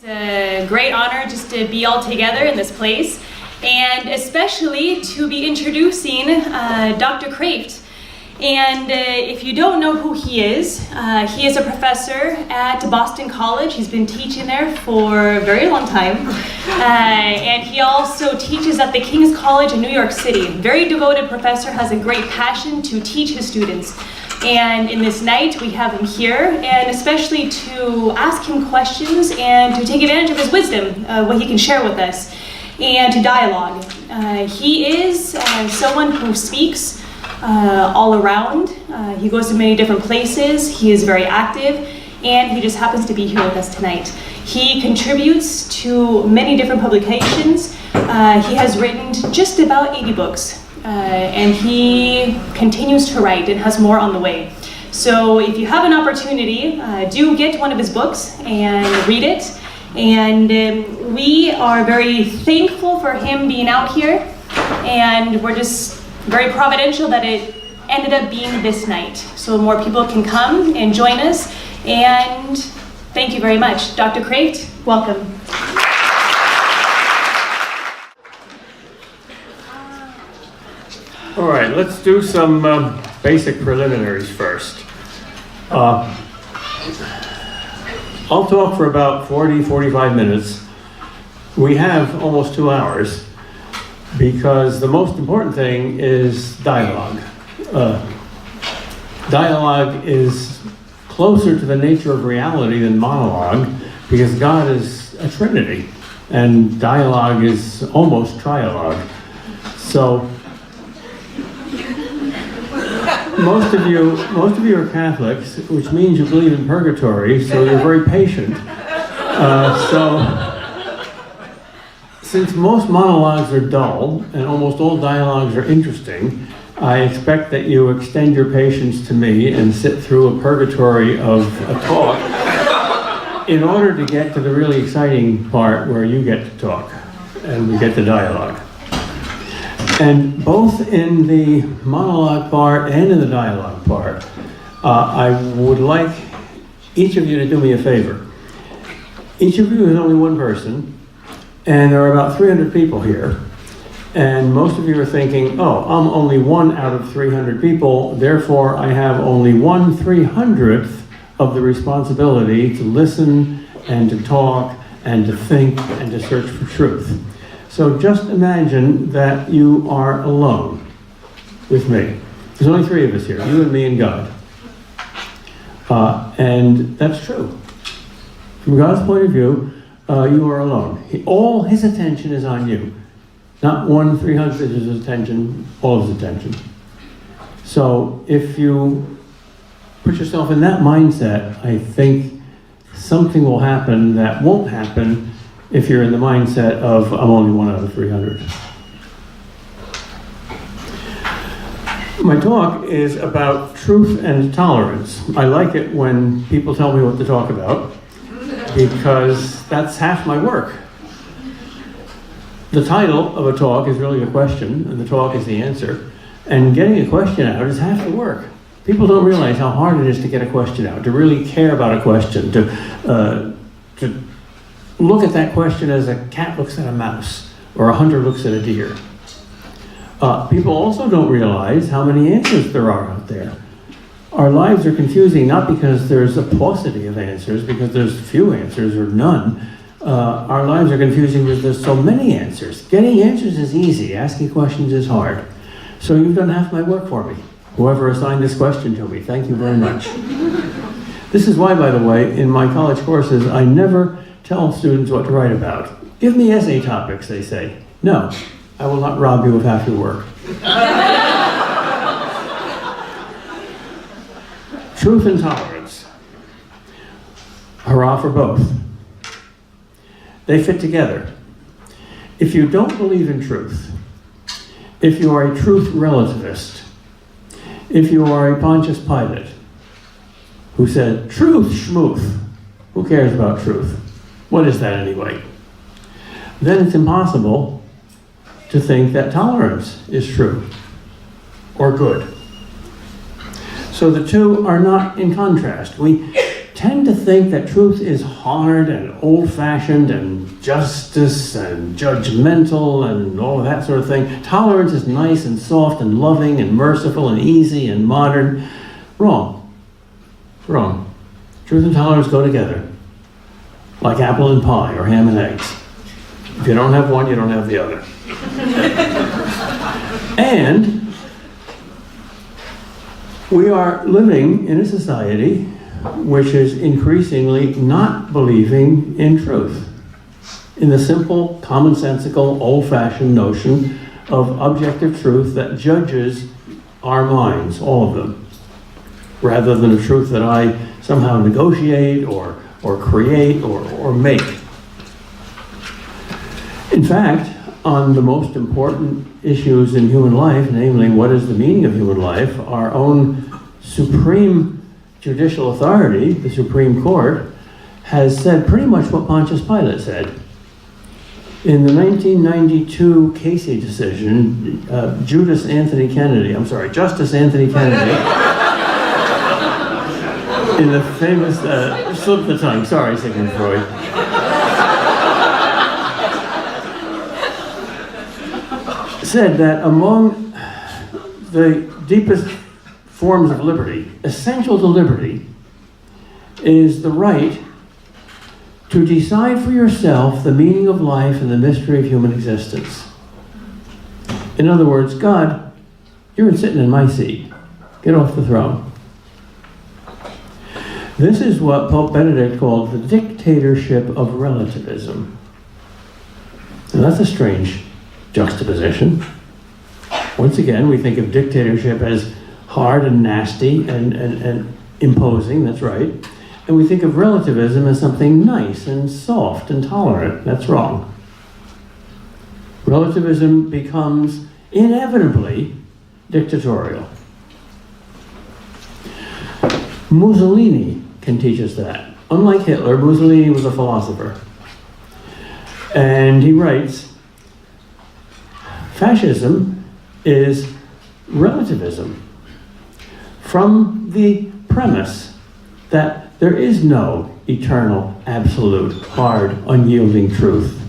It's a great honor just to be all together in this place, and especially to be introducing Dr. Kraft. And if you don't know who he is a professor at Boston College. He's been teaching there for a very long time. And he also teaches at the King's College in New York City. Very devoted professor, has a great passion to teach his students. And in this night, we have him here, and especially to ask him questions and to take advantage of his wisdom, what he can share with us, and to dialogue. He is someone who speaks all around. He goes to many different places. He is very active, and he just happens to be here with us tonight. He contributes to many different publications. He has written just about 80 books. And he continues to write and has more on the way. So if you have an opportunity, do get one of his books and read it. And we are very thankful for him being out here. And we're just very providential that it ended up being this night. So more people can come and join us. And thank you very much. Dr. Kraft, welcome. All right, let's do some basic preliminaries first. I'll talk for about 45 minutes. We have almost 2 hours because the most important thing is dialogue. Dialogue is closer to the nature of reality than monologue because God is a Trinity and dialogue is almost trialogue. So most of you are Catholics, which means you believe in purgatory, so you're very patient. So, since most monologues are dull and almost all dialogues are interesting, I expect that you extend your patience to me and sit through a purgatory of a talk in order to get to the really exciting part where you get to talk and we get to dialogue. And both in the monologue part and in the dialogue part, I would like each of you to do me a favor. Each of you is only one person, and there are about 300 people here. And most of you are thinking, oh, I'm only 1 out of 300 people, therefore I have only 1/300th of the responsibility to listen and to talk and to think and to search for truth. So just imagine that you are alone with me. There's only 3 of us here, you and me and God. And that's true. From God's point of view, you are alone. All his attention is on you. Not 1/300th of his attention, all of his attention. So if you put yourself in that mindset, I think something will happen that won't happen if you're in the mindset of, I'm only 1 out of 300. My talk is about truth and tolerance. I like it when people tell me what to talk about, because that's half my work. The title of a talk is really a question, and the talk is the answer. And getting a question out is half the work. People don't realize how hard it is to get a question out, to really care about a question, to look at that question as a cat looks at a mouse, or a hunter looks at a deer. People also don't realize how many answers there are out there. Our lives are confusing not because there's a paucity of answers, because there's few answers or none. Our lives are confusing because there's so many answers. Getting answers is easy, asking questions is hard. So you've done half my work for me. Whoever assigned this question to me, thank you very much. This is why, by the way, in my college courses, I never tell students what to write about. Give me essay topics, they say. No, I will not rob you of half your work. Truth and tolerance. Hurrah for both. They fit together. If you don't believe in truth, if you are a truth relativist, if you are a Pontius Pilate, who said, truth, schmooth, who cares about truth? What is that anyway? Then it's impossible to think that tolerance is true or good. So the two are not in contrast. We tend to think that truth is hard and old-fashioned and justice and judgmental and all of that sort of thing. Tolerance is nice and soft and loving and merciful and easy and modern. Wrong. Wrong. Truth and tolerance go together, like apple and pie or ham and eggs. If you don't have one, you don't have the other. And we are living in a society which is increasingly not believing in truth, in the simple, commonsensical, old-fashioned notion of objective truth that judges our minds, all of them, rather than a truth that I somehow negotiate or create or make. In fact, on the most important issues in human life, namely what is the meaning of human life, our own supreme judicial authority, the Supreme Court, has said pretty much what Pontius Pilate said. In the 1992 Casey decision, Justice Anthony Kennedy, in the famous, slip the tongue, sorry, Sigmund Freud. Said that among the deepest forms of liberty, essential to liberty, is the right to decide for yourself the meaning of life and the mystery of human existence. In other words, God, you're sitting in my seat. Get off the throne. This is what Pope Benedict called the dictatorship of relativism. And that's a strange juxtaposition. Once again, we think of dictatorship as hard and nasty and imposing, that's right. And we think of relativism as something nice and soft and tolerant, that's wrong. Relativism becomes inevitably dictatorial. Mussolini can teach us that. Unlike Hitler, Mussolini was a philosopher. And he writes, fascism is relativism from the premise that there is no eternal, absolute, hard, unyielding truth.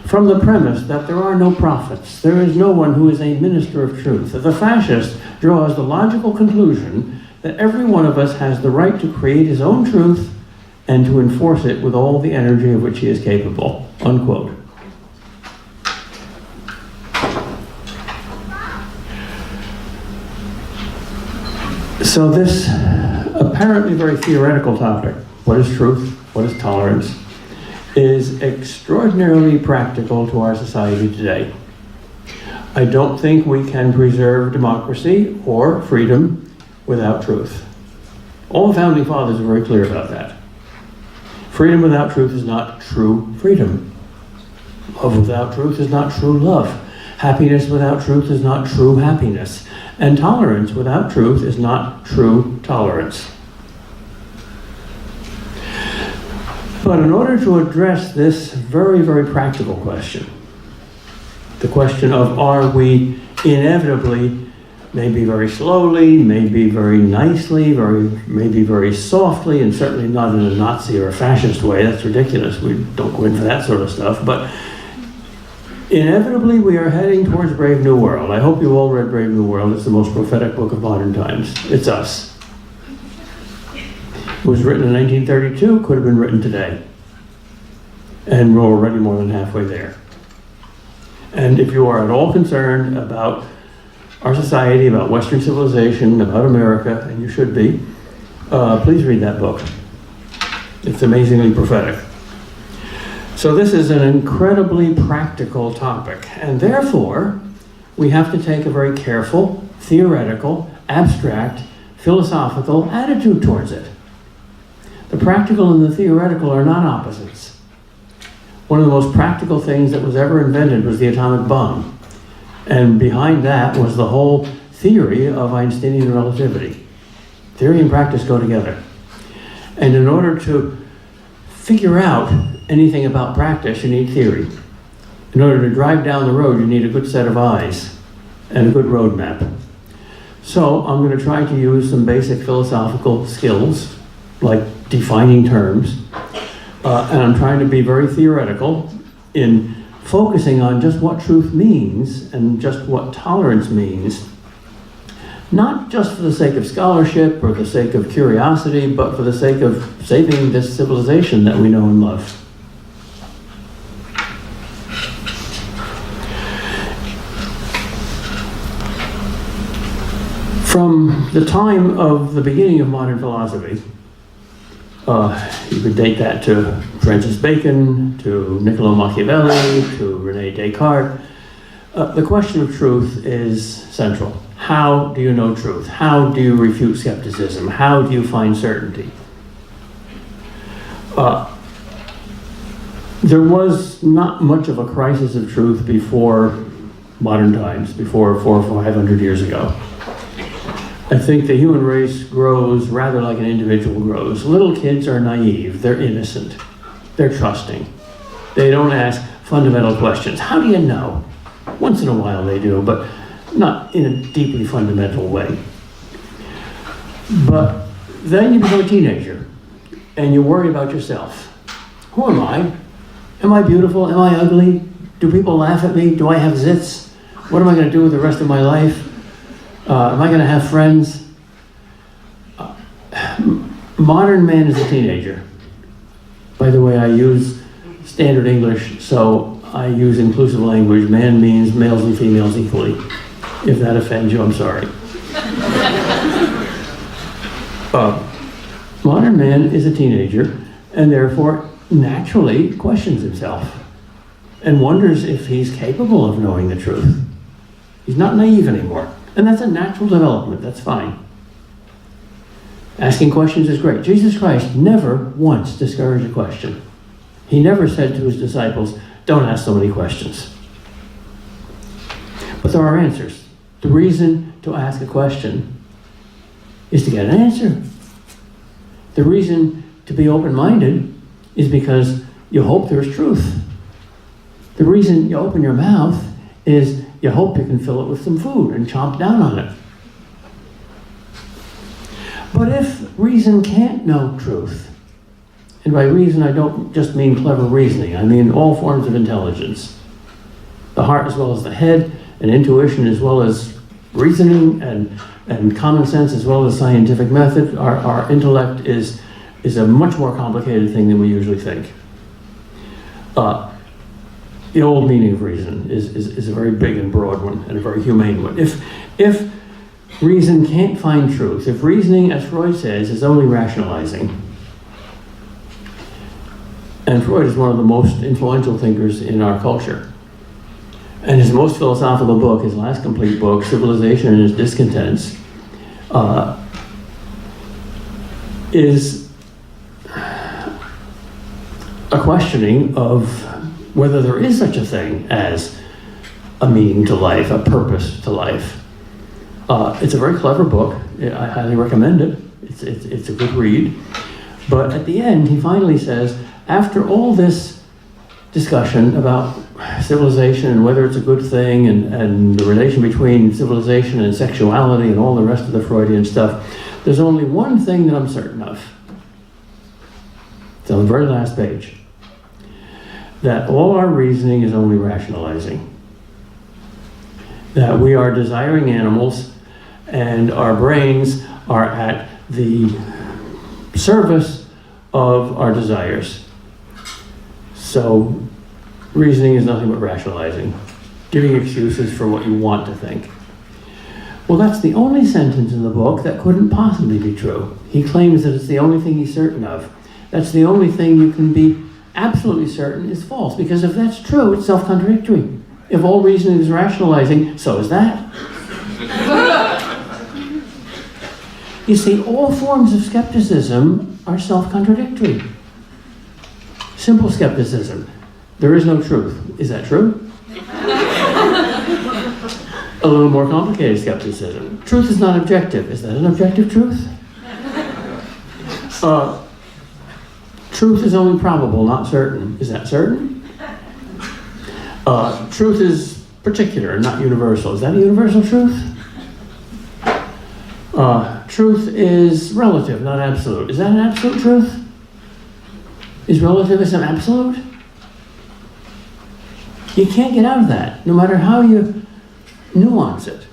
From the premise that there are no prophets, there is no one who is a minister of truth. The fascist draws the logical conclusion that every one of us has the right to create his own truth and to enforce it with all the energy of which he is capable, unquote. So this apparently very theoretical topic, what is truth, what is tolerance, is extraordinarily practical to our society today. I don't think we can preserve democracy or freedom without truth. All the founding fathers are very clear about that. Freedom without truth is not true freedom. Love without truth is not true love. Happiness without truth is not true happiness. And tolerance without truth is not true tolerance. But in order to address this very, very practical question, the question of are we inevitably, maybe very slowly, maybe very nicely, maybe very softly, and certainly not in a Nazi or a fascist way, that's ridiculous, we don't go in for that sort of stuff, but inevitably we are heading towards Brave New World. I hope you all read Brave New World. It's the most prophetic book of modern times. It's us. It was written in 1932, could have been written today. And we're already more than halfway there. And if you are at all concerned about our society, about Western civilization, about America, and you should be, please read that book. It's amazingly prophetic. So this is an incredibly practical topic, and therefore, we have to take a very careful, theoretical, abstract, philosophical attitude towards it. The practical and the theoretical are not opposites. One of the most practical things that was ever invented was the atomic bomb. And behind that was the whole theory of Einsteinian relativity. Theory and practice go together. And in order to figure out anything about practice, you need theory. In order to drive down the road, you need a good set of eyes and a good roadmap. So I'm going to try to use some basic philosophical skills, like defining terms, and I'm trying to be very theoretical in focusing on just what truth means and just what tolerance means, not just for the sake of scholarship or the sake of curiosity, but for the sake of saving this civilization that we know and love. From the time of the beginning of modern philosophy, you could date that to Francis Bacon, to Niccolo Machiavelli, to René Descartes. The question of truth is central. How do you know truth? How do you refute skepticism? How do you find certainty? There was not much of a crisis of truth before modern times, before 400 or 500 years ago. I think the human race grows rather like an individual grows. Little kids are naive, they're innocent, they're trusting. They don't ask fundamental questions. How do you know? Once in a while they do, but not in a deeply fundamental way. But then you become a teenager, and you worry about yourself. Who am I? Am I beautiful? Am I ugly? Do people laugh at me? Do I have zits? What am I going to do with the rest of my life? Am I going to have friends? Modern man is a teenager. By the way, I use standard English, so I use inclusive language. Man means males and females equally. If that offends you, I'm sorry. Modern man is a teenager, and therefore naturally questions himself and wonders if he's capable of knowing the truth. He's not naive anymore. And that's a natural development, that's fine. Asking questions is great. Jesus Christ never once discouraged a question. He never said to his disciples, don't ask so many questions. But there are answers. The reason to ask a question is to get an answer. The reason to be open-minded is because you hope there's truth. The reason you open your mouth is you hope you can fill it with some food and chomp down on it. But if reason can't know truth, and by reason I don't just mean clever reasoning, I mean all forms of intelligence, the heart as well as the head, and intuition as well as reasoning, and common sense as well as scientific method, our intellect is a much more complicated thing than we usually think. The old meaning of reason is a very big and broad one, and a very humane one. If reason can't find truth, if reasoning, as Freud says, is only rationalizing, and Freud is one of the most influential thinkers in our culture, and his most philosophical book, his last complete book, Civilization and Its Discontents, is a questioning of whether there is such a thing as a meaning to life, a purpose to life. It's a very clever book. I highly recommend it. It's a good read. But at the end, he finally says, after all this discussion about civilization and whether it's a good thing and the relation between civilization and sexuality and all the rest of the Freudian stuff, there's only one thing that I'm certain of. It's on the very last page. That all our reasoning is only rationalizing. That we are desiring animals and our brains are at the service of our desires. So reasoning is nothing but rationalizing, giving excuses for what you want to think. Well, that's the only sentence in the book that couldn't possibly be true. He claims that it's the only thing he's certain of. That's the only thing you can be absolutely certain is false, because if that's true, it's self-contradictory. If all reasoning is rationalizing, so is that. You see, all forms of skepticism are self-contradictory. Simple skepticism. There is no truth. Is that true? A little more complicated skepticism. Truth is not objective. Is that an objective truth? Truth is only probable, not certain. Is that certain? Truth is particular, not universal. Is that a universal truth? Truth is relative, not absolute. Is that an absolute truth? Is relativism absolute? You can't get out of that, no matter how you nuance it.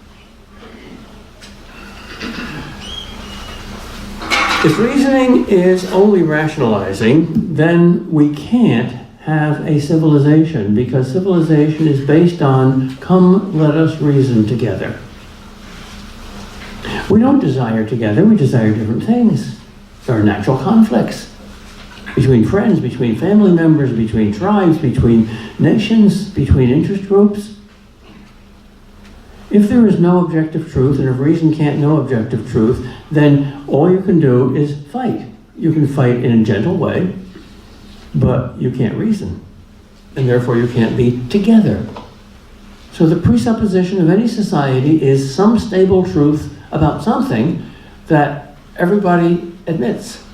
If reasoning is only rationalizing, then we can't have a civilization, because civilization is based on, come, let us reason together. We don't desire together, we desire different things. There are natural conflicts between friends, between family members, between tribes, between nations, between interest groups. If there is no objective truth, and if reason can't know objective truth, then all you can do is fight. You can fight in a gentle way, but you can't reason, and therefore you can't be together. So the presupposition of any society is some stable truth about something that everybody admits.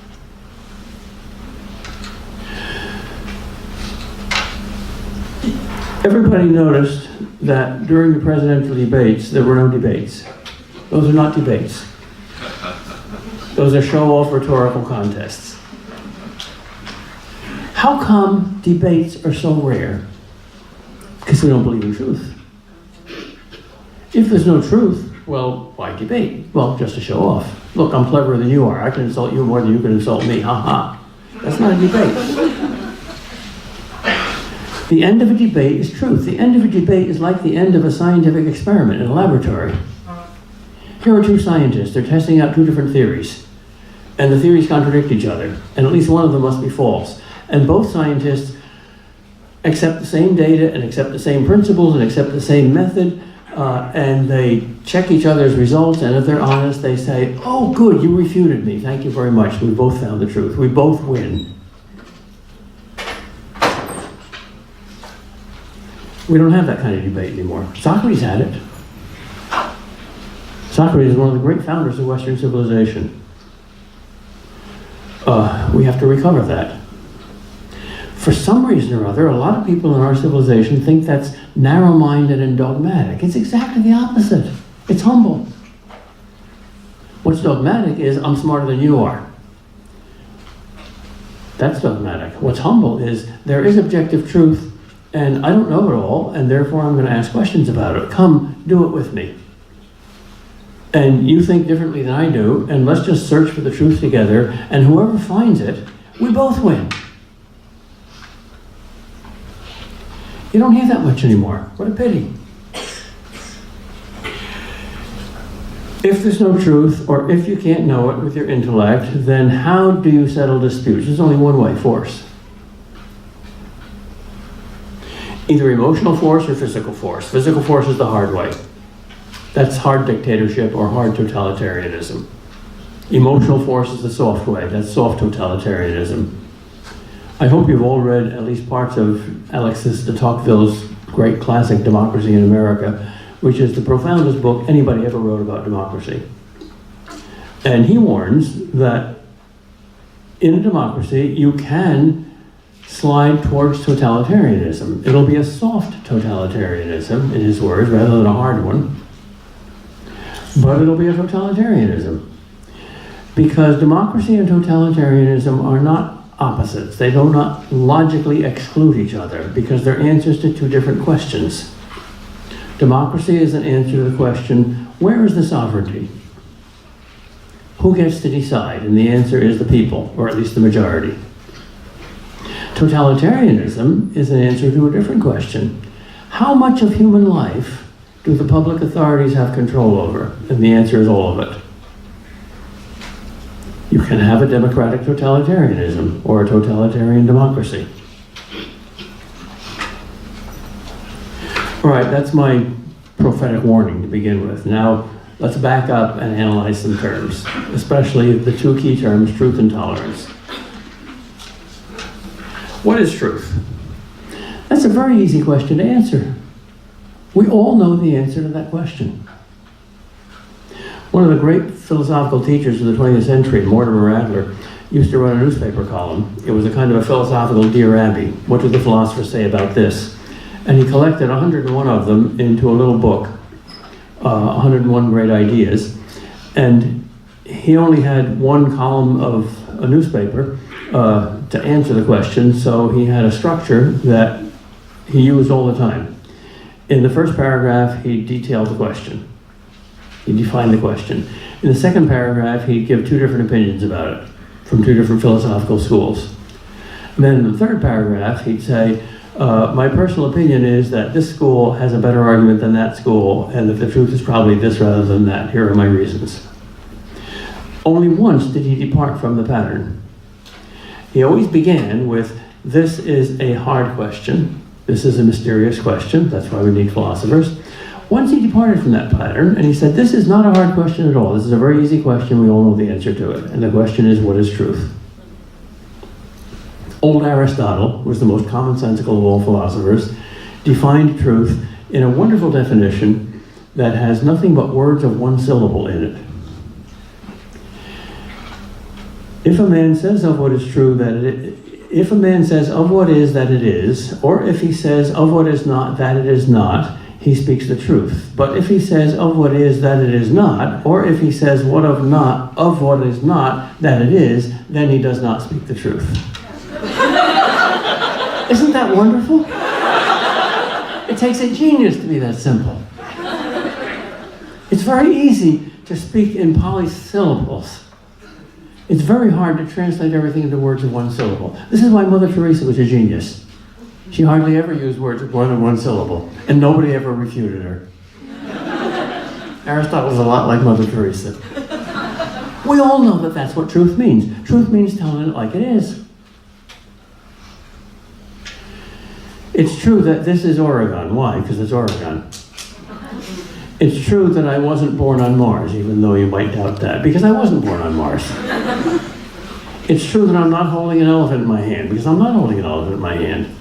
Everybody noticed that during the presidential debates, there were no debates. Those are not debates. Those are show-off rhetorical contests. How come debates are so rare? Because we don't believe in truth. If there's no truth, well, why debate? Well, just to show off. Look, I'm cleverer than you are. I can insult you more than you can insult me. Ha ha. That's not a debate. The end of a debate is truth. The end of a debate is like the end of a scientific experiment in a laboratory. Here are two scientists. They're testing out two different theories. And the theories contradict each other. And at least one of them must be false. And both scientists accept the same data and accept the same principles and accept the same method. And they check each other's results. And if they're honest, they say, oh, good, you refuted me. Thank you very much. We both found the truth. We both win. We don't have that kind of debate anymore. Socrates had it. Socrates is one of the great founders of Western civilization. We have to recover that. For some reason or other, a lot of people in our civilization think that's narrow-minded and dogmatic. It's exactly the opposite. It's humble. What's dogmatic is, I'm smarter than you are. That's dogmatic. What's humble is, there is objective truth, and I don't know it all, and therefore I'm going to ask questions about it. Come, do it with me. And you think differently than I do, and let's just search for the truth together, and whoever finds it, we both win. You don't hear that much anymore. What a pity. If there's no truth, or if you can't know it with your intellect, then how do you settle disputes? There's only one way, force. Either emotional force or physical force. Physical force is the hard way. That's hard dictatorship or hard totalitarianism. Emotional force is the soft way. That's soft totalitarianism. I hope you've all read at least parts of Alexis de Tocqueville's great classic, Democracy in America, which is the profoundest book anybody ever wrote about democracy. And he warns that in a democracy, you can slide towards totalitarianism. It'll be a soft totalitarianism, in his words, rather than a hard one. But it'll be a totalitarianism. Because democracy and totalitarianism are not opposites. They do not logically exclude each other, because they're answers to two different questions. Democracy is an answer to the question, where is the sovereignty? Who gets to decide? And the answer is the people, or at least the majority. Totalitarianism is an answer to a different question. How much of human life do the public authorities have control over? And the answer is all of it. You can have a democratic totalitarianism or a totalitarian democracy. All right, that's my prophetic warning to begin with. Now, let's back up and analyze some terms, especially the two key terms, truth and tolerance. What is truth? That's a very easy question to answer. We all know the answer to that question. One of the great philosophical teachers of the 20th century, Mortimer Adler, used to run a newspaper column. It was a kind of a philosophical Dear Abby. What do the philosophers say about this? And he collected 101 of them into a little book, 101 Great Ideas. And he only had one column of a newspaper to answer the question, so he had a structure that he used all the time. In the first paragraph, he detailed the question. He defined the question. In the second paragraph, he'd give two different opinions about it from two different philosophical schools. And then in the third paragraph, he'd say, my personal opinion is that this school has a better argument than that school, and that the truth is probably this rather than that. Here are my reasons. Only once did he depart from the pattern. He always began with, this is a hard question. This is a mysterious question. That's why we need philosophers. Once he departed from that pattern, and he said, this is not a hard question at all. This is a very easy question. We all know the answer to it. And the question is, what is truth? Old Aristotle was the most commonsensical of all philosophers, defined truth in a wonderful definition that has nothing but words of one syllable in it. If a man says of what is true that if a man says of what is that it is, or if he says of what is not that it is not, he speaks the truth. But if he says of what is that it is not, or if he says what of what is not that it is, then he does not speak the truth. Isn't that wonderful? It takes a genius to be that simple. It's very easy to speak in polysyllables. It's very hard to translate everything into words of one syllable. This is why Mother Teresa was a genius. She hardly ever used words of more than one syllable, and nobody ever refuted her. Aristotle was a lot like Mother Teresa. We all know that that's what truth means. Truth means telling it like it is. It's true that this is Oregon. Why? Because it's Oregon. It's true that I wasn't born on Mars, even though you might doubt that, because I wasn't born on Mars. It's true that I'm not holding an elephant in my hand, because I'm not holding an elephant in my hand.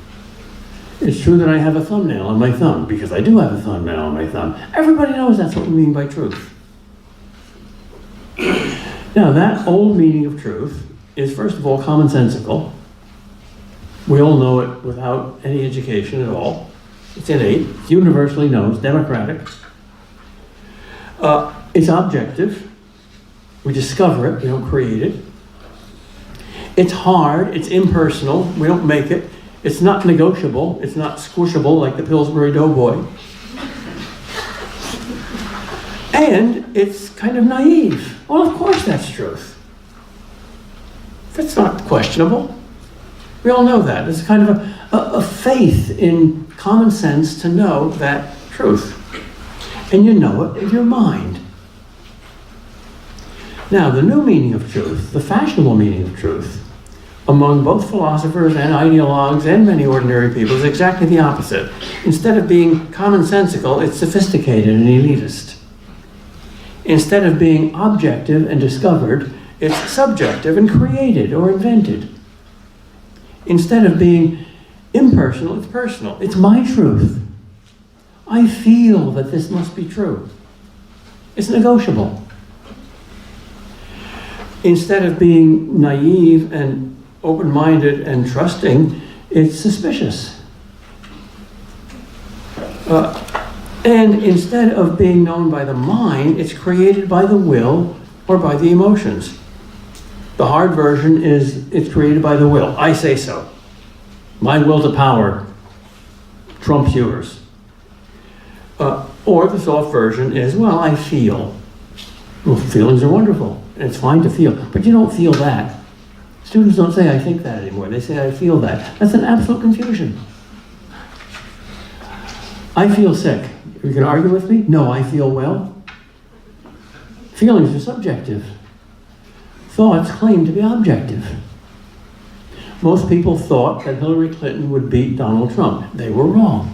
It's true that I have a thumbnail on my thumb, because I do have a thumbnail on my thumb. Everybody knows that's what we mean by truth. Now, that old meaning of truth is, first of all, commonsensical. We all know it without any education at all. It's innate, it's universally known, it's democratic. It's objective. We discover it, we don't create it. It's hard, it's impersonal, we don't make it. It's not negotiable, it's not squishable like the Pillsbury Doughboy. And it's kind of naive. Well, of course that's truth. That's not questionable. We all know that. It's kind of a faith in common sense to know that truth. And you know it in your mind. Now, the new meaning of truth, the fashionable meaning of truth, among both philosophers and ideologues and many ordinary people, is exactly the opposite. Instead of being commonsensical, it's sophisticated and elitist. Instead of being objective and discovered, it's subjective and created or invented. Instead of being impersonal, it's personal. It's my truth. I feel that this must be true. It's negotiable. Instead of being naive and open-minded and trusting, it's suspicious. And instead of being known by the mind, it's created by the will or by the emotions. The hard version is it's created by the will. I say so. My will to power trumps yours. Or the soft version is, well, I feel. Well, feelings are wonderful. And it's fine to feel, but you don't feel that. Students don't say, I think that anymore. They say, I feel that. That's an absolute confusion. I feel sick. You can argue with me? No, I feel well. Feelings are subjective. Thoughts claim to be objective. Most people thought that Hillary Clinton would beat Donald Trump. They were wrong.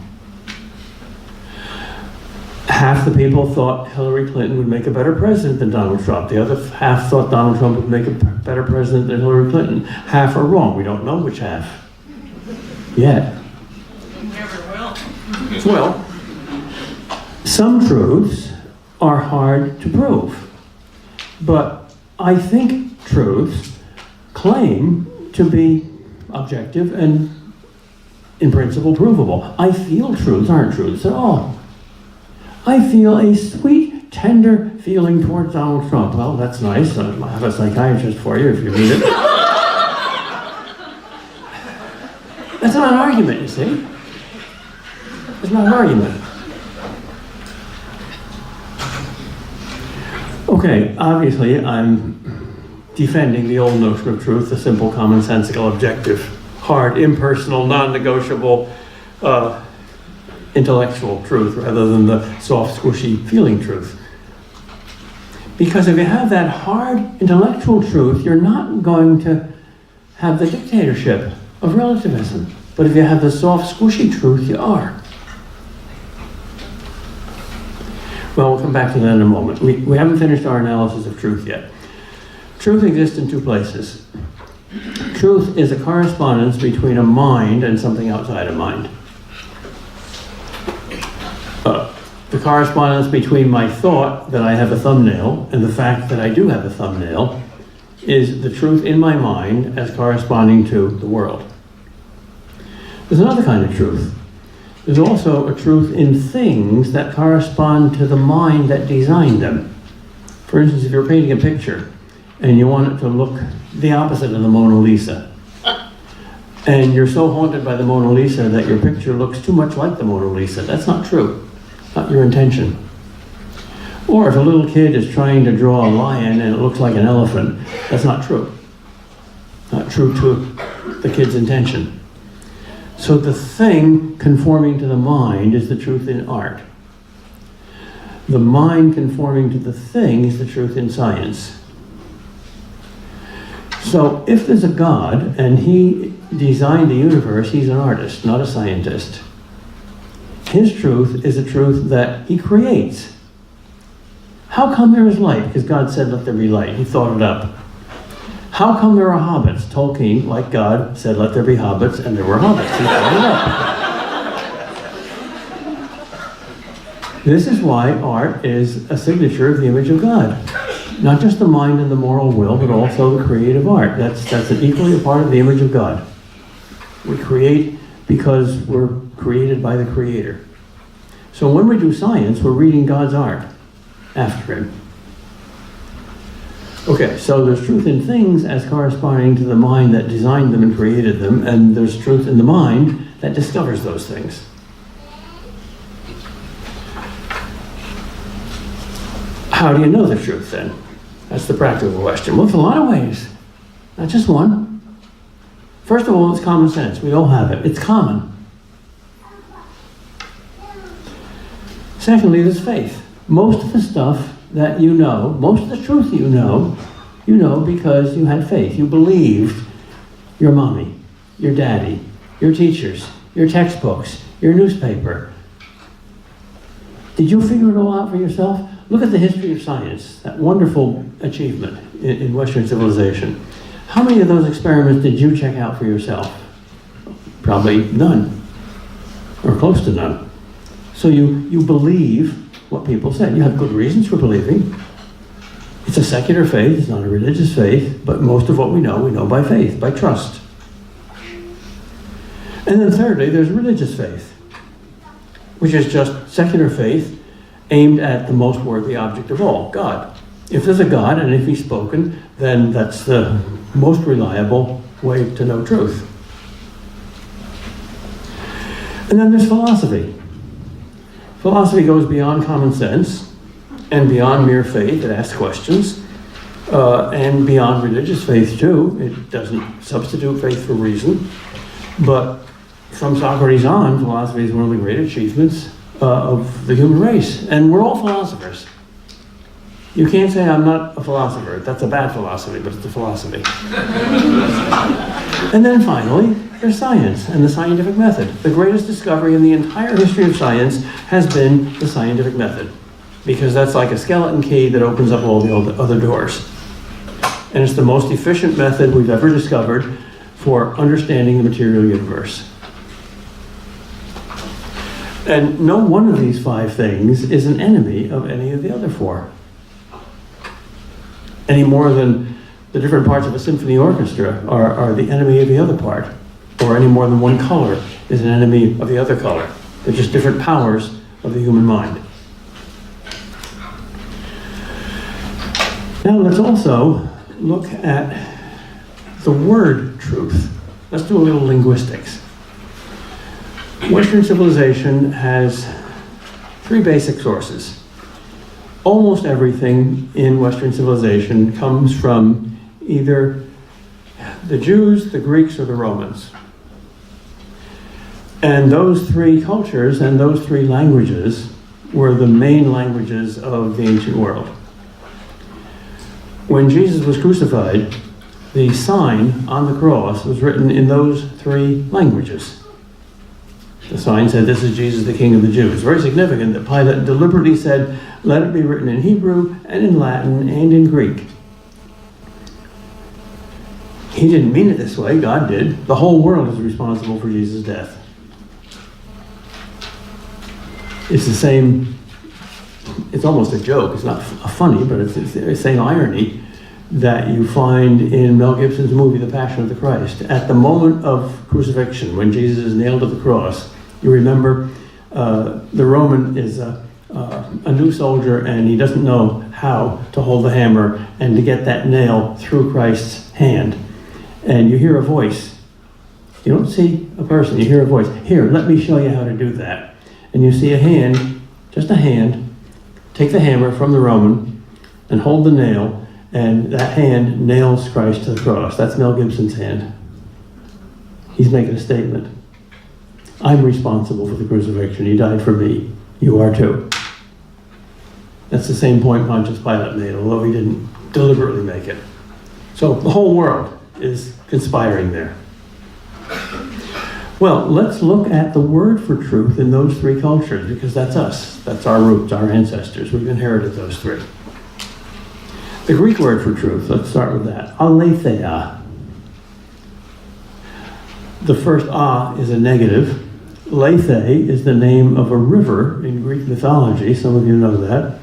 Half the people thought Hillary Clinton would make a better president than Donald Trump. The other half thought Donald Trump would make a better president than Hillary Clinton. Half are wrong. We don't know which half yet. Never will. Well, some truths are hard to prove, but I think truths claim to be objective and in principle provable. I feel truths aren't truths at all. I feel a sweet, tender feeling towards Donald Trump. Well, that's nice. I have a psychiatrist for you if you need it. That's not an argument, you see. It's not an argument. Okay, obviously I'm defending the old notion of truth, the simple, commonsensical, objective, hard, impersonal, non-negotiable, intellectual truth rather than the soft, squishy feeling truth. Because if you have that hard intellectual truth, you're not going to have the dictatorship of relativism. But if you have the soft, squishy truth, you are. Well, we'll come back to that in a moment. We haven't finished our analysis of truth yet. Truth exists in two places. Truth is a correspondence between a mind and something outside a mind. The correspondence between my thought that I have a thumbnail and the fact that I do have a thumbnail is the truth in my mind as corresponding to the world. There's another kind of truth. There's also a truth in things that correspond to the mind that designed them. For instance, if you're painting a picture and you want it to look the opposite of the Mona Lisa, and you're so haunted by the Mona Lisa that your picture looks too much like the Mona Lisa, that's not true. Not your intention. Or if a little kid is trying to draw a lion and it looks like an elephant, that's not true. Not true to the kid's intention. So the thing conforming to the mind is the truth in art. The mind conforming to the thing is the truth in science. So if there's a God and he designed the universe, he's an artist, not a scientist. His truth is a truth that he creates. How come there is light? Because God said, let there be light. He thought it up. How come there are hobbits? Tolkien, like God, said, let there be hobbits, and there were hobbits. He thought it up. This is why art is a signature of the image of God. Not just the mind and the moral will, but also the creative art. That's equally a part of the image of God. We create because we're created by the Creator. So when we do science, we're reading God's art after him. Okay, so there's truth in things as corresponding to the mind that designed them and created them, and there's truth in the mind that discovers those things. How do you know the truth then? That's the practical question. Well, it's a lot of ways, not just one. First of all, it's common sense. We all have it. It's common. Secondly, there's faith. Most of the stuff that you know, most of the truth you know because you had faith. You believed your mommy, your daddy, your teachers, your textbooks, your newspaper. Did you figure it all out for yourself? Look at the history of science, that wonderful achievement in Western civilization. How many of those experiments did you check out for yourself? Probably none, or close to none. So you believe what people said. You have good reasons for believing. It's a secular faith, it's not a religious faith, but most of what we know by faith, by trust. And then thirdly, there's religious faith, which is just secular faith aimed at the most worthy object of all, God. If there's a God and if he's spoken, then that's the most reliable way to know truth. And then there's philosophy. Philosophy goes beyond common sense and beyond mere faith. It asks questions, and beyond religious faith too. It doesn't substitute faith for reason. But from Socrates on, philosophy is one of the great achievements of the human race. And we're all philosophers. You can't say I'm not a philosopher. That's a bad philosophy, but it's a philosophy. And then finally, there's science and the scientific method. The greatest discovery in the entire history of science has been the scientific method, because that's like a skeleton key that opens up all the other doors. And it's the most efficient method we've ever discovered for understanding the material universe. And no one of these five things is an enemy of any of the other four. Any more than the different parts of a symphony orchestra are the enemy of the other part. Or any more than one color is an enemy of the other color. They're just different powers of the human mind. Now let's also look at the word truth. Let's do a little linguistics. Western civilization has three basic sources. Almost everything in Western civilization comes from either the Jews, the Greeks, or the Romans. And those three cultures and those three languages were the main languages of the ancient world. When Jesus was crucified, the sign on the cross was written in those three languages. The sign said, "This is Jesus, the King of the Jews." It's very significant that Pilate deliberately said, "Let it be written in Hebrew and in Latin and in Greek." He didn't mean it this way, God did. The whole world is responsible for Jesus' death. It's the same, it's almost a joke, it's not funny, but it's the same irony that you find in Mel Gibson's movie, The Passion of the Christ. At the moment of crucifixion, when Jesus is nailed to the cross, you remember the Roman is a new soldier and he doesn't know how to hold the hammer and to get that nail through Christ's hand. And you hear a voice. You don't see a person, you hear a voice. "Here, let me show you how to do that." And you see a hand, just a hand, take the hammer from the Roman and hold the nail, and that hand nails Christ to the cross. That's Mel Gibson's hand. He's making a statement. I'm responsible for the crucifixion. He died for me. You are too. That's the same point Pontius Pilate made, although he didn't deliberately make it. So the whole world is conspiring there. Well, let's look at the word for truth in those three cultures, because that's us. That's our roots, our ancestors. We've inherited those three. The Greek word for truth, let's start with that. Aletheia. The first a is a negative. Lethe is the name of a river in Greek mythology. Some of you know that.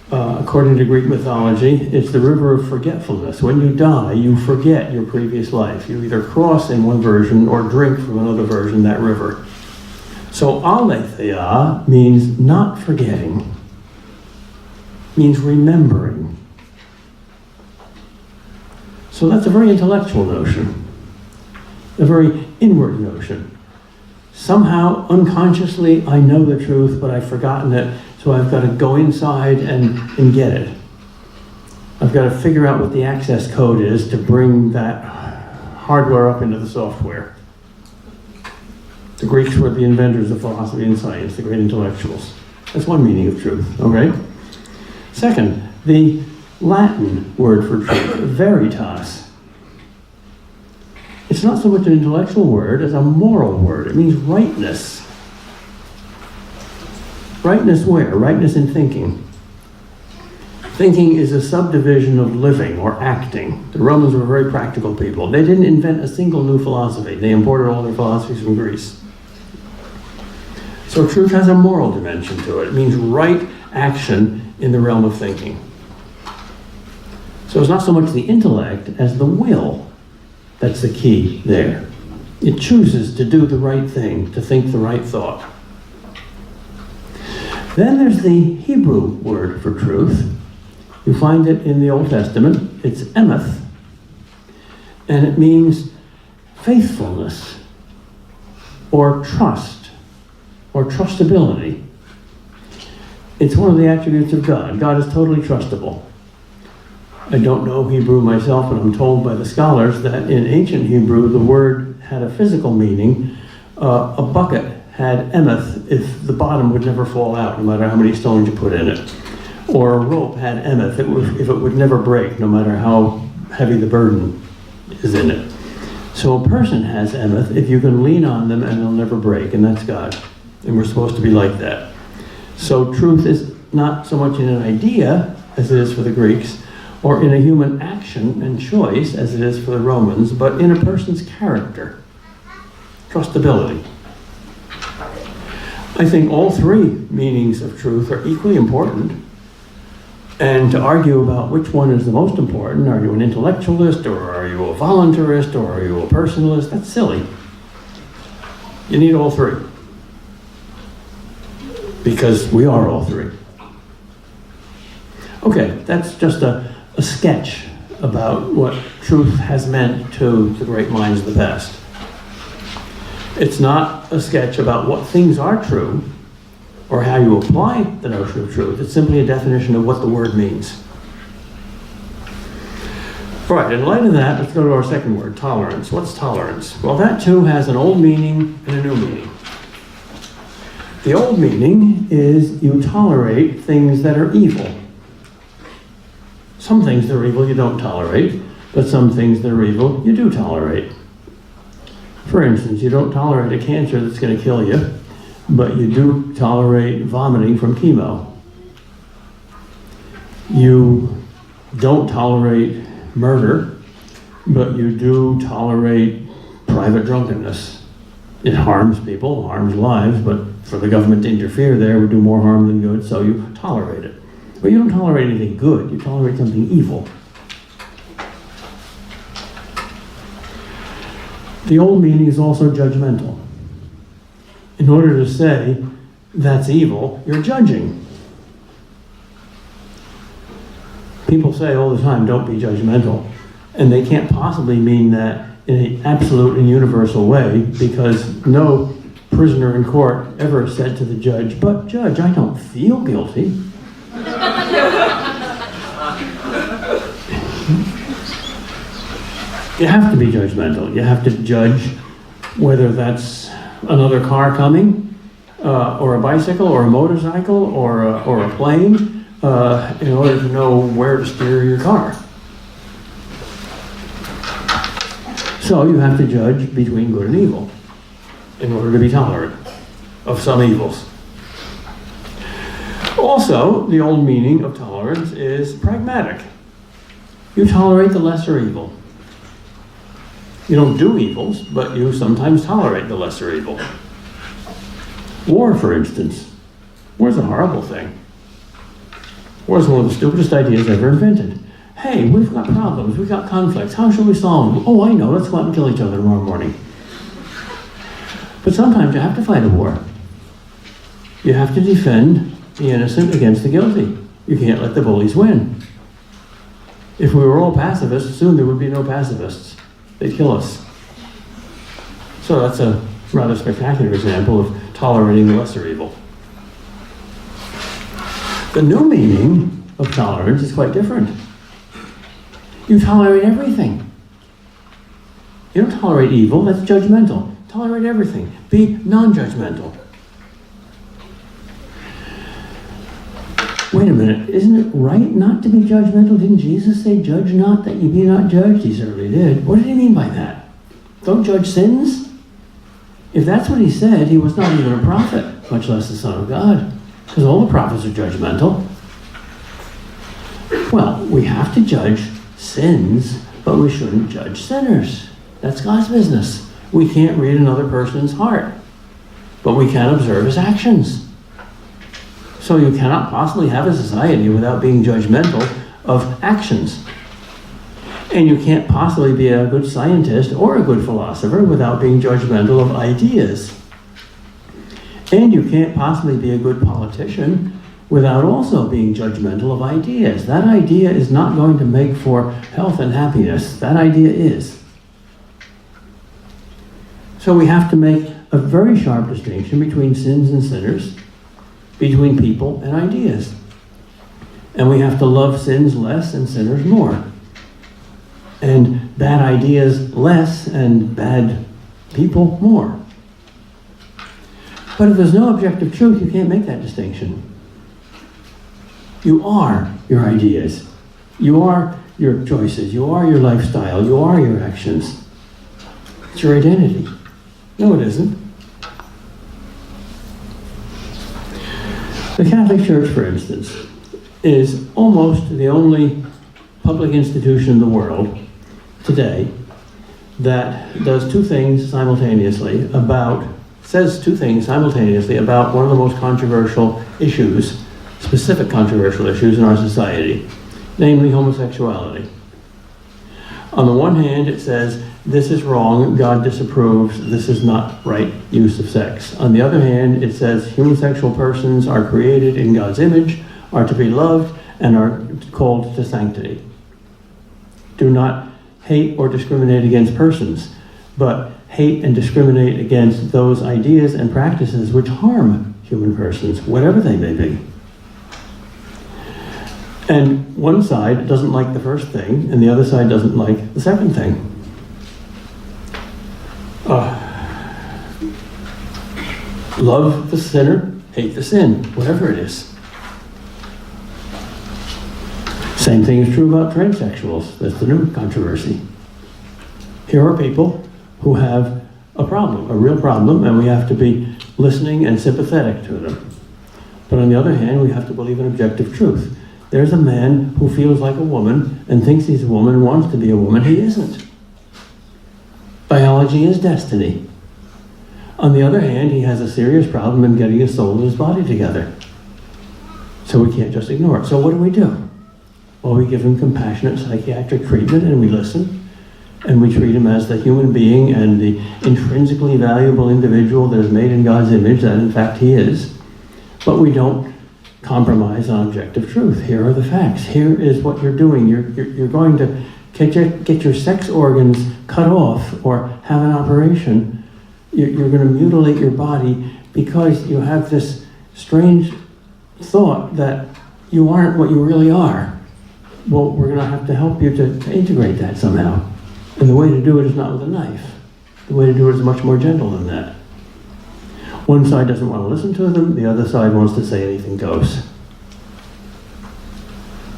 According to Greek mythology, it's the river of forgetfulness. When you die, you forget your previous life. You either cross in one version or drink from another version that river. So aletheia means not forgetting, means remembering. So that's a very intellectual notion, a very inward notion. Somehow, unconsciously, I know the truth, but I've forgotten it, so I've got to go inside and get it. I've got to figure out what the access code is to bring that hardware up into the software. The Greeks were the inventors of philosophy and science, the great intellectuals. That's one meaning of truth, okay? Second, the Latin word for truth, veritas. It's not so much an intellectual word as a moral word. It means rightness. Rightness where? Rightness in thinking. Thinking is a subdivision of living or acting. The Romans were very practical people. They didn't invent a single new philosophy. They imported all their philosophies from Greece. So truth has a moral dimension to it. It means right action in the realm of thinking. So it's not so much the intellect as the will that's the key there. It chooses to do the right thing, to think the right thought. Then there's the Hebrew word for truth. You find it in the Old Testament. It's emeth, and it means faithfulness, or trust, or trustability. It's one of the attributes of God. God is totally trustable. I don't know Hebrew myself, but I'm told by the scholars that in ancient Hebrew, the word had a physical meaning. A bucket had emeth if the bottom would never fall out, no matter how many stones you put in it. Or a rope had emeth if it would never break, no matter how heavy the burden is in it. So a person has emeth if you can lean on them and they'll never break, and that's God. And we're supposed to be like that. So truth is not so much in an idea as it is for the Greeks, or in a human action and choice as it is for the Romans, but in a person's character, trustability. I think all three meanings of truth are equally important. And to argue about which one is the most important, are you an intellectualist, or are you a voluntarist, or are you a personalist, that's silly. You need all three. Because we are all three. Okay, that's just a sketch about what truth has meant to the great minds of the past. It's not a sketch about what things are true or how you apply the notion of truth. It's simply a definition of what the word means. All right, in light of that, let's go to our second word, tolerance. What's tolerance? Well, that too has an old meaning and a new meaning. The old meaning is you tolerate things that are evil. Some things that are evil you don't tolerate, but some things that are evil you do tolerate. For instance, you don't tolerate a cancer that's going to kill you, but you do tolerate vomiting from chemo. You don't tolerate murder, but you do tolerate private drunkenness. It harms people, harms lives, but for the government to interfere there would do more harm than good, so you tolerate it. But you don't tolerate anything good, you tolerate something evil. The old meaning is also judgmental. In order to say that's evil, you're judging. People say all the time, don't be judgmental. And they can't possibly mean that in an absolute and universal way, because no prisoner in court ever said to the judge, but judge, I don't feel guilty. You have to be judgmental. You have to judge whether that's another car coming, or a bicycle, or a motorcycle, or a plane, in order to know where to steer your car. So you have to judge between good and evil in order to be tolerant of some evils. Also, the old meaning of tolerance is pragmatic. You tolerate the lesser evil. You don't do evils, but you sometimes tolerate the lesser evil. War, for instance. War's a horrible thing. War's one of the stupidest ideas ever invented. Hey, we've got problems, we've got conflicts, how shall we solve them? Oh, I know, let's go out and kill each other tomorrow morning. But sometimes you have to fight a war. You have to defend the innocent against the guilty. You can't let the bullies win. If we were all pacifists, soon there would be no pacifists. They'd kill us. So that's a rather spectacular example of tolerating the lesser evil. The new meaning of tolerance is quite different. You tolerate everything. You don't tolerate evil, that's judgmental. Tolerate everything. Be non-judgmental. Wait a minute, isn't it right not to be judgmental? Didn't Jesus say, judge not that you be not judged? He certainly did. What did he mean by that? Don't judge sins? If that's what he said, he was not even a prophet, much less the Son of God, because all the prophets are judgmental. Well, we have to judge sins, but we shouldn't judge sinners. That's God's business. We can't read another person's heart, but we can observe his actions. So you cannot possibly have a society without being judgmental of actions. And you can't possibly be a good scientist or a good philosopher without being judgmental of ideas. And you can't possibly be a good politician without also being judgmental of ideas. That idea is not going to make for health and happiness. That idea is. So we have to make a very sharp distinction between sins and sinners, between people and ideas. And we have to love sins less and sinners more. And bad ideas less and bad people more. But if there's no objective truth, you can't make that distinction. You are your ideas. You are your choices. You are your lifestyle. You are your actions. It's your identity. No, it isn't. The Catholic Church, for instance, is almost the only public institution in the world today that does two things simultaneously says two things simultaneously about one of the most controversial issues, specific controversial issues in our society, namely homosexuality. On the one hand, it says, this is wrong, God disapproves, this is not right use of sex. On the other hand, it says homosexual persons are created in God's image, are to be loved, and are called to sanctity. Do not hate or discriminate against persons, but hate and discriminate against those ideas and practices which harm human persons, whatever they may be. And one side doesn't like the first thing, and the other side doesn't like the second thing. Love the sinner, hate the sin, whatever it is. Same thing is true about transsexuals. That's the new controversy. Here are people who have a problem, a real problem, and we have to be listening and sympathetic to them. But on the other hand, we have to believe in objective truth. There's a man who feels like a woman and thinks he's a woman and wants to be a woman. He isn't. Biology is destiny. On the other hand, he has a serious problem in getting his soul and his body together. So we can't just ignore it. So what do? Well, we give him compassionate psychiatric treatment and we listen. And we treat him as the human being and the intrinsically valuable individual that is made in God's image, that in fact he is. But we don't compromise on objective truth. Here are the facts. Here is what you're doing. You're going to get your sex organs cut off or have an operation. You're going to mutilate your body because you have this strange thought that you aren't what you really are. Well, we're going to have to help you to integrate that somehow. And the way to do it is not with a knife. The way to do it is much more gentle than that. One side doesn't want to listen to them, the other side wants to say anything goes.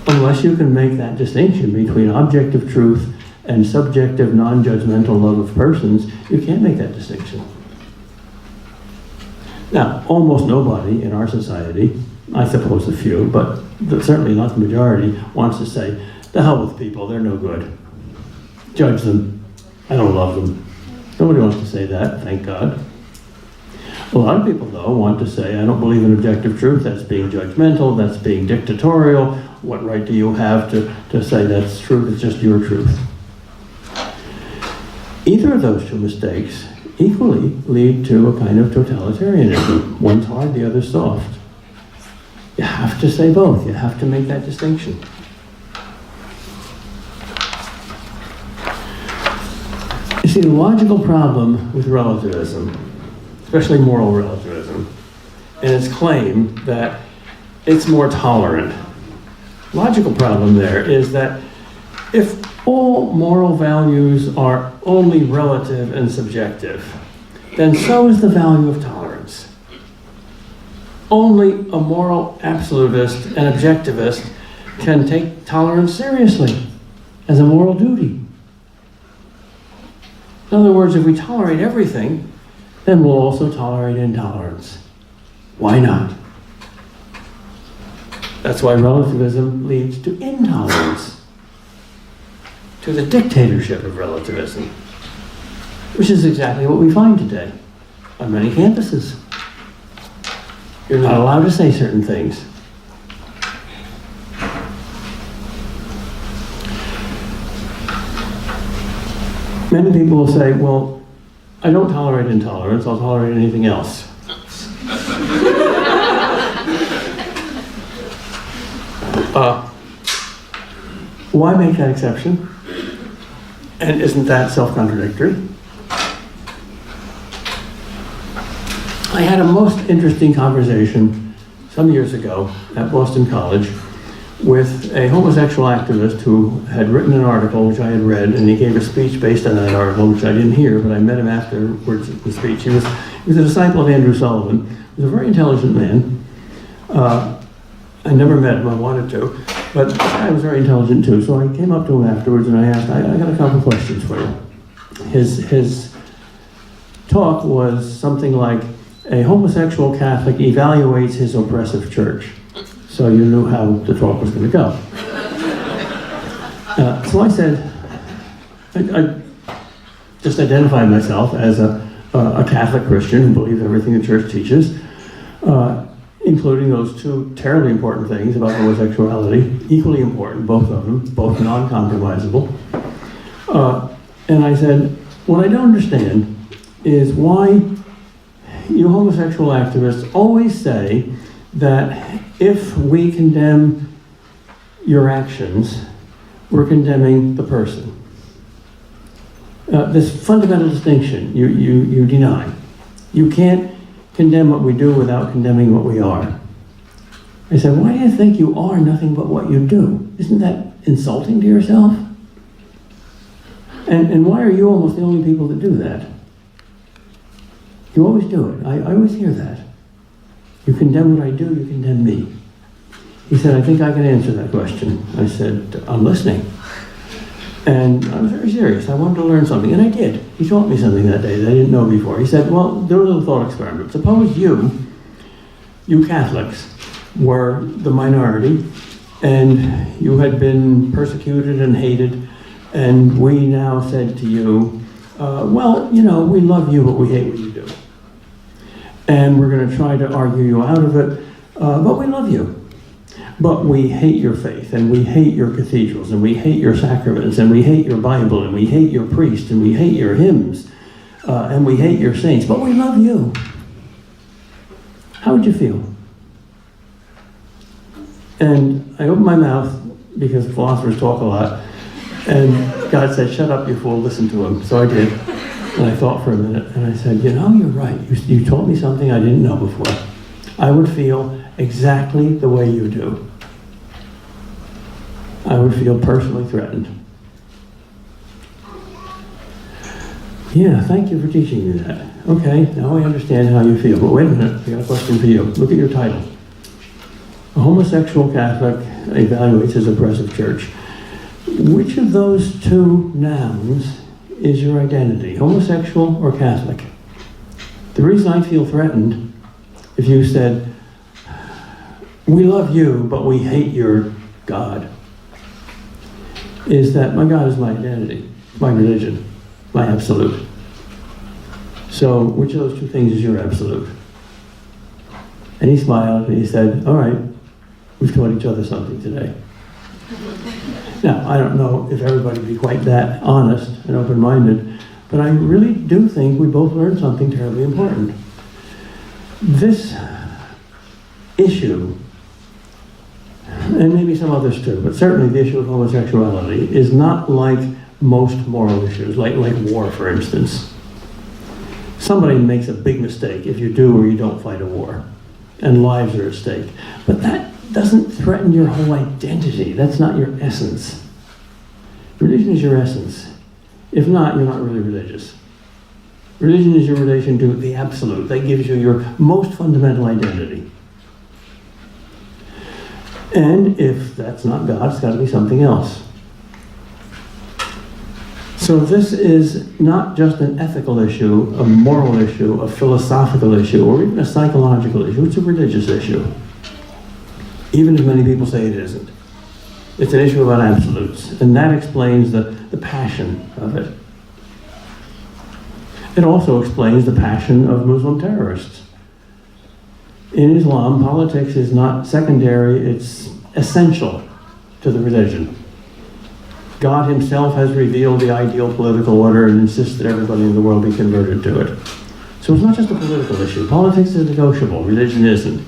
Unless you can make that distinction between objective truth and subjective, non-judgmental love of persons, you can't make that distinction. Now, almost nobody in our society, I suppose a few, but certainly not the majority, wants to say, the hell with people, they're no good. Judge them. I don't love them. Nobody wants to say that, thank God. A lot of people, though, want to say, I don't believe in objective truth, that's being judgmental, that's being dictatorial. What right do you have to say that's truth, it's just your truth? Either of those two mistakes equally lead to a kind of totalitarianism. One's hard, the other's soft. You have to say both. You have to make that distinction. You see, the logical problem with relativism, especially moral relativism, and its claim that it's more tolerant. Logical problem there is that if all moral values are only relative and subjective, then so is the value of tolerance. Only a moral absolutist and objectivist can take tolerance seriously as a moral duty. In other words, if we tolerate everything, then we'll also tolerate intolerance. Why not? That's why relativism leads to intolerance, to the dictatorship of relativism, which is exactly what we find today on many campuses. You're not allowed to say certain things. Many people will say, well, I don't tolerate intolerance, I'll tolerate anything else. Why make that exception? And isn't that self-contradictory? I had a most interesting conversation some years ago at Boston College with a homosexual activist who had written an article which I had read, and he gave a speech based on that article, which I didn't hear, but I met him afterwards at the speech. He was a disciple of Andrew Sullivan. He was a very intelligent man. I never met him, I wanted to, but I was very intelligent too, so I came up to him afterwards and I asked, I got a couple questions for you. His talk was something like, a homosexual Catholic evaluates his oppressive church. So you knew how the talk was going to go. So I said, I just identified myself as a Catholic Christian who believes everything the church teaches, including those two terribly important things about homosexuality, equally important, both of them, both non-compromisable. And I said, what I don't understand is why you homosexual activists always say that if we condemn your actions, we're condemning the person. This fundamental distinction you deny. You can't condemn what we do without condemning what we are. I said, why do you think you are nothing but what you do? Isn't that insulting to yourself? And why are you almost the only people that do that? You always do it. I always hear that. You condemn what I do, you condemn me. He said, I think I can answer that question. I said, I'm listening. And I was very serious. I wanted to learn something, and I did. He taught me something that day that I didn't know before. He said, well, do a little thought experiment. Suppose you Catholics, were the minority, and you had been persecuted and hated, and we now said to you, well, you know, we love you, but we hate what you do. And we're going to try to argue you out of it, but we love you. But we hate your faith, and we hate your cathedrals, and we hate your sacraments, and we hate your Bible, and we hate your priest, and we hate your hymns, and we hate your saints, but we love you. How would you feel? And I opened my mouth, because philosophers talk a lot, and God said, shut up, you fool, listen to him. So I did. And I thought for a minute, and I said, you know, you're right. You taught me something I didn't know before. I would feel exactly the way you do. I would feel personally threatened. Yeah, thank you for teaching me that. Okay, now I understand how you feel. But wait a minute, I got a question for you. Look at your title. A homosexual Catholic evaluates his oppressive church. Which of those two nouns is your identity, homosexual or Catholic? The reason I feel threatened, if you said, we love you, but we hate your God, is that my God is my identity, my religion, my absolute. So which of those two things is your absolute? And he smiled and he said, all right, we've taught each other something today. Now, I don't know if everybody would be quite that honest and open-minded, but I really do think we both learned something terribly important. This issue, and maybe some others too, but certainly the issue of homosexuality is not like most moral issues, like war, for instance. Somebody makes a big mistake if you do or you don't fight a war, and lives are at stake. But that doesn't threaten your whole identity. That's not your essence. Religion is your essence. If not, you're not really religious. Religion is your relation to the absolute. That gives you your most fundamental identity. And if that's not God, it's got to be something else. So this is not just an ethical issue, a moral issue, a philosophical issue, or even a psychological issue. It's a religious issue. Even if many people say it isn't. It's an issue about absolutes, and that explains the passion of it. It also explains the passion of Muslim terrorists. In Islam, politics is not secondary, it's essential to the religion. God himself has revealed the ideal political order and insists that everybody in the world be converted to it. So it's not just a political issue. Politics is negotiable, religion isn't.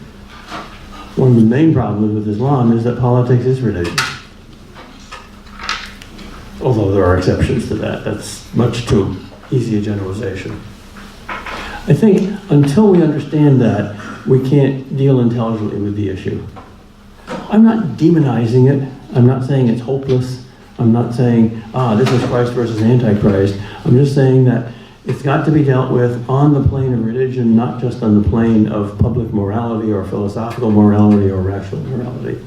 One of the main problems with Islam is that politics is religion. Although there are exceptions to that. That's much too easy a generalization. I think until we understand that, we can't deal intelligently with the issue. I'm not demonizing it. I'm not saying it's hopeless. I'm not saying, this is Christ versus Antichrist. I'm just saying that it's got to be dealt with on the plane of religion, not just on the plane of public morality or philosophical morality or rational morality.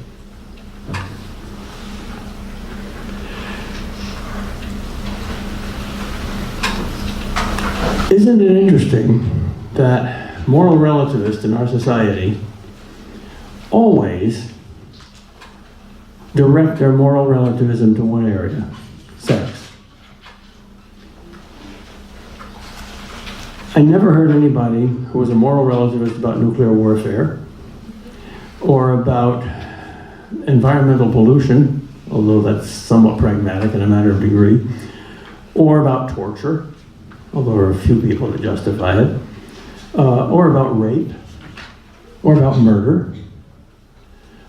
Isn't it interesting that moral relativists in our society always direct their moral relativism to one area, sex? I never heard anybody who was a moral relativist about nuclear warfare or about environmental pollution, although that's somewhat pragmatic in a matter of degree, or about torture, although there are a few people that justify it, or about rape, or about murder,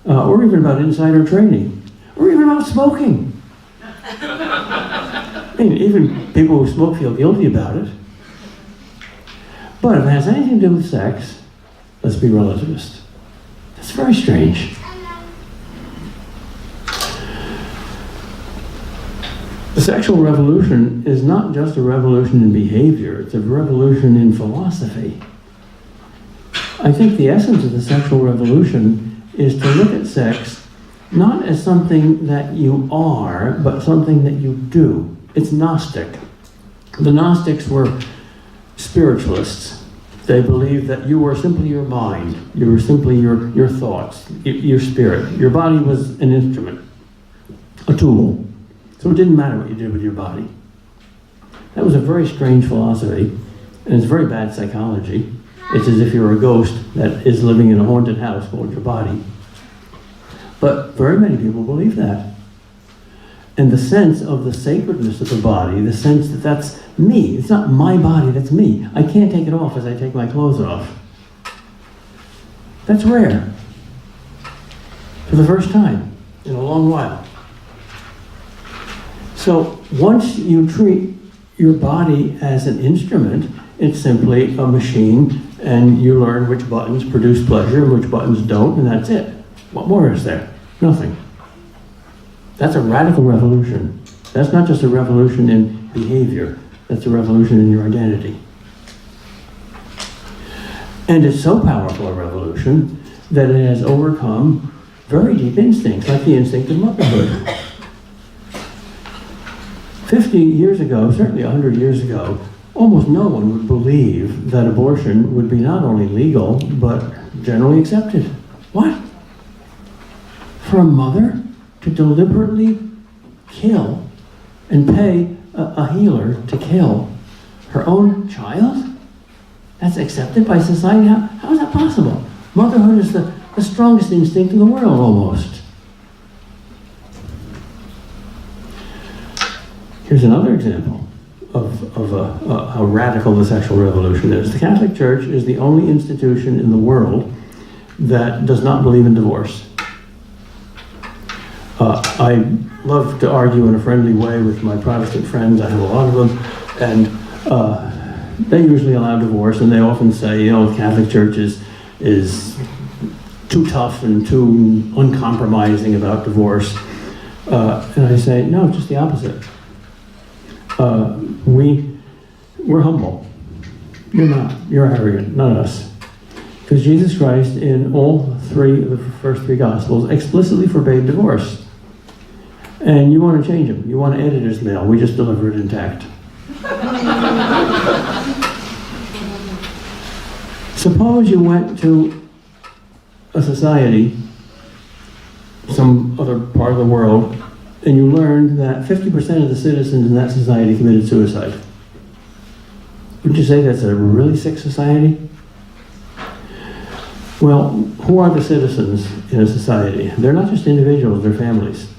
or even about insider trading, or even about smoking. I mean, even people who smoke feel guilty about it. But if it has anything to do with sex, let's be relativist. That's very strange. The sexual revolution is not just a revolution in behavior, it's a revolution in philosophy. I think the essence of the sexual revolution is to look at sex not as something that you are, but something that you do. It's Gnostic. The Gnostics were spiritualists. They believed that you were simply your mind, you were simply your thoughts, your spirit. Your body was an instrument, a tool. So it didn't matter what you did with your body. That was a very strange philosophy, and it's very bad psychology. It's as if you're a ghost that is living in a haunted house called your body. But very many people believe that. And the sense of the sacredness of the body, the sense that that's me, it's not my body, that's me. I can't take it off as I take my clothes off. That's rare. For the first time in a long while. So once you treat your body as an instrument, it's simply a machine, and you learn which buttons produce pleasure and which buttons don't, and that's it. What more is there? Nothing. That's a radical revolution. That's not just a revolution in behavior, that's a revolution in your identity. And it's so powerful a revolution that it has overcome very deep instincts, like the instinct of motherhood. 50 years ago, certainly 100 years ago, almost no one would believe that abortion would be not only legal, but generally accepted. What? For a mother to deliberately kill and pay a healer to kill her own child? That's accepted by society? How is that possible? Motherhood is the strongest instinct in the world, almost. Here's another example of how radical the sexual revolution is. The Catholic Church is the only institution in the world that does not believe in divorce. I love to argue in a friendly way with my Protestant friends. I have a lot of them, and they usually allow divorce, and they often say, the Catholic Church is too tough and too uncompromising about divorce. And I say, no, it's just the opposite. We're humble. You're not. You're arrogant, not us. Because Jesus Christ, in all three of the first three Gospels, explicitly forbade divorce. And you want to change him. You want to edit his mail. We just deliver it intact. Suppose you went to a society, some other part of the world, and you learned that 50% of the citizens in that society committed suicide. Would you say that's a really sick society? Well, who are the citizens in a society? They're not just individuals, they're families.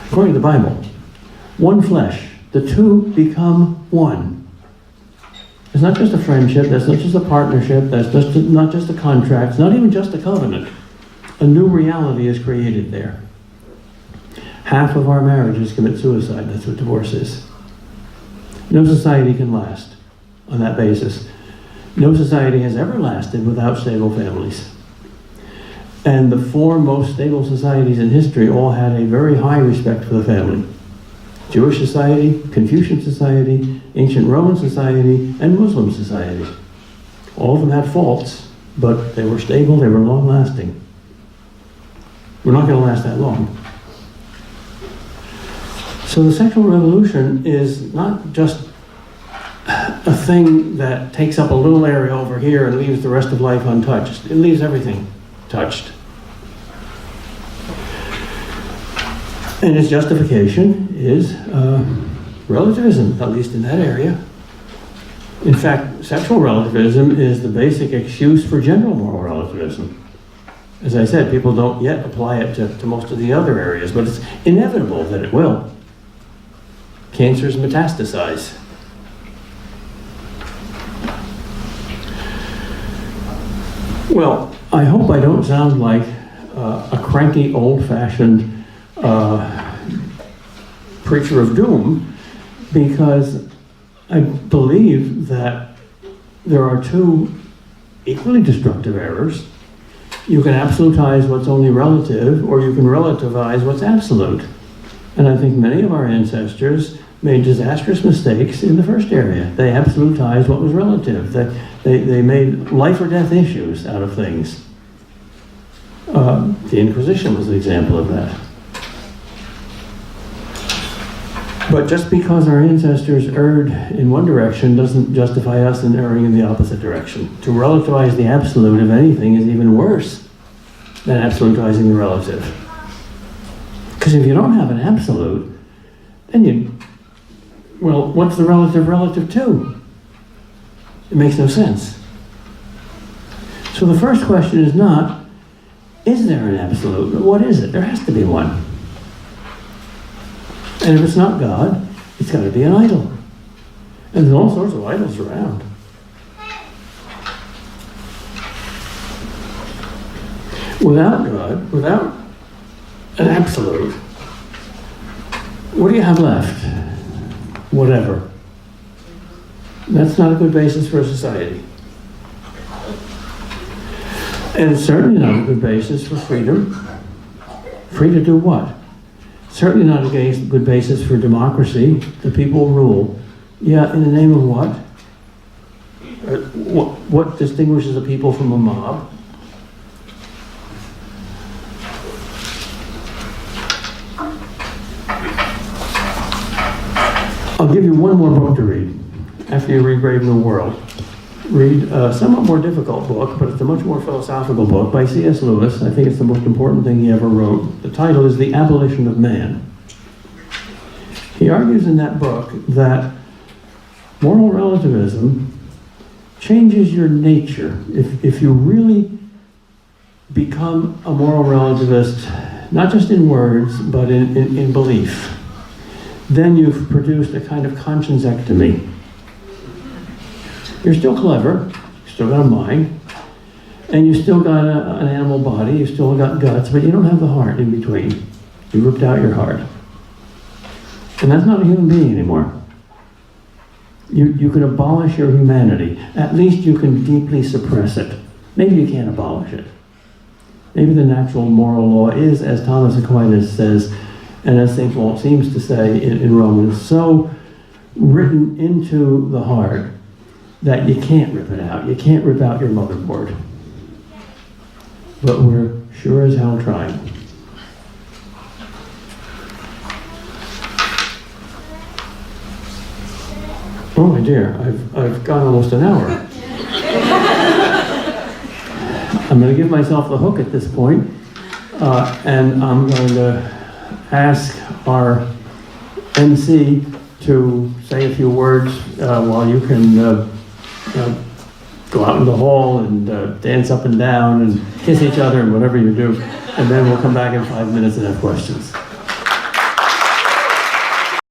According to the Bible, one flesh, the two become one. It's not just a friendship, that's not just a partnership, that's not just a contract, it's not even just a covenant. A new reality is created there. Half of our marriages commit suicide, that's what divorce is. No society can last on that basis. No society has ever lasted without stable families. And the four most stable societies in history all had a very high respect for the family. Jewish society, Confucian society, ancient Roman society, and Muslim society. All of them had faults, but they were stable, they were long-lasting. We're not going to last that long. So the sexual revolution is not just a thing that takes up a little area over here and leaves the rest of life untouched. It leaves everything touched. And its justification is relativism, at least in that area. In fact, sexual relativism is the basic excuse for general moral relativism. As I said, people don't yet apply it to most of the other areas, but it's inevitable that it will. Cancers metastasize. Well, I hope I don't sound like a cranky, old-fashioned preacher of doom, because I believe that there are two equally destructive errors. You can absolutize what's only relative, or you can relativize what's absolute. And I think many of our ancestors made disastrous mistakes in the first area. They absolutized what was relative. They made life or death issues out of things. The Inquisition was an example of that. But just because our ancestors erred in one direction doesn't justify us in erring in the opposite direction. To relativize the absolute, if anything, is even worse than absolutizing the relative. Because if you don't have an absolute, then what's the relative relative to? It makes no sense. So the first question is not, is there an absolute? But what is it? There has to be one. And if it's not God, it's got to be an idol. And there's all sorts of idols around. Without God, without an absolute, what do you have left? Whatever. That's not a good basis for a society. And it's certainly not a good basis for freedom. Free to do what? Certainly not a good basis for democracy. The people rule. Yeah, in the name of what? What distinguishes a people from a mob? I'll give you one more book to read after you read Brave New World. Read a somewhat more difficult book, but it's a much more philosophical book by C.S. Lewis. I think it's the most important thing he ever wrote. The title is The Abolition of Man. He argues in that book that moral relativism changes your nature. If you really become a moral relativist, not just in words, but in belief, then you've produced a kind of conscience-ectomy. You're still clever, you still got a mind, and you still got an animal body, you still got guts, but you don't have the heart in between. You ripped out your heart. And that's not a human being anymore. You can abolish your humanity. At least you can deeply suppress it. Maybe you can't abolish it. Maybe the natural moral law is, as Thomas Aquinas says, and as St. Paul seems to say in Romans, so written into the heart that you can't rip it out. You can't rip out your motherboard. But we're sure as hell trying. Oh my dear, I've gone almost an hour. I'm going to give myself the hook at this point, and I'm going to ask our MC to say a few words while you can go out in the hall and dance up and down and kiss each other and whatever you do, and then we'll come back in 5 minutes and have questions.